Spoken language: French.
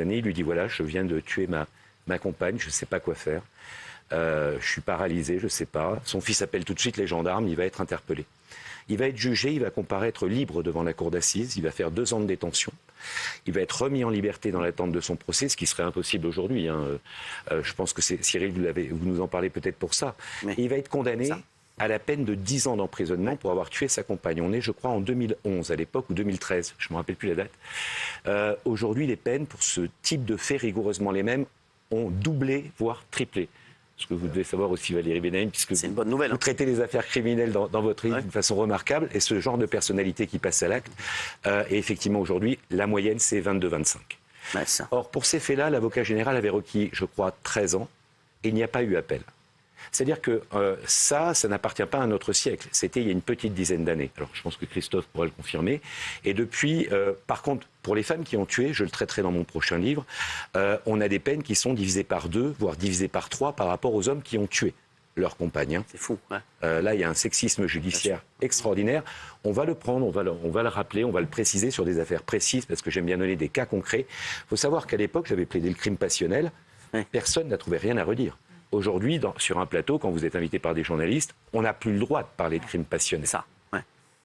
Il lui dit voilà, je viens de tuer ma compagne, je ne sais pas quoi faire. Je suis paralysé, je ne sais pas. Son fils appelle tout de suite les gendarmes, il va être interpellé. Il va être jugé, il va comparaître libre devant la cour d'assises, il va faire 2 ans de détention. Il va être remis en liberté dans l'attente de son procès, ce qui serait impossible aujourd'hui. Je pense que c'est Cyril, vous nous en parlez peut-être pour ça. Mais et il va être condamné à la peine de 10 ans d'emprisonnement pour avoir tué sa compagne. On est, je crois, en 2011 à l'époque, ou 2013, je ne me rappelle plus la date. Aujourd'hui, les peines pour ce type de faits rigoureusement les mêmes ont doublé, voire triplé. Ce que vous devez savoir aussi, Valérie Benaïm, puisque c'est une bonne nouvelle. Vous traitez les affaires criminelles dans votre livre d'une façon remarquable, et ce genre de personnalité qui passe à l'acte. Et effectivement, aujourd'hui, la moyenne, c'est 22-25. Ouais, Or, pour ces faits-là, l'avocat général avait requis, je crois, 13 ans, et il n'y a pas eu appel. C'est-à-dire que ça n'appartient pas à notre siècle. C'était il y a une petite dizaine d'années. Alors, je pense que Christophe pourra le confirmer. Et depuis, par contre, pour les femmes qui ont tué, je le traiterai dans mon prochain livre, on a des peines qui sont divisées par 2, voire divisées par 3 par rapport aux hommes qui ont tué leur compagne. C'est fou. Ouais. Là, il y a un sexisme judiciaire extraordinaire. On va le prendre, on va le rappeler, on va le préciser sur des affaires précises, parce que j'aime bien donner des cas concrets. Il faut savoir qu'à l'époque, j'avais plaidé le crime passionnel. Personne n'a trouvé rien à redire. Aujourd'hui, sur un plateau, quand vous êtes invité par des journalistes, on n'a plus le droit de parler de crime passionnel. Ça.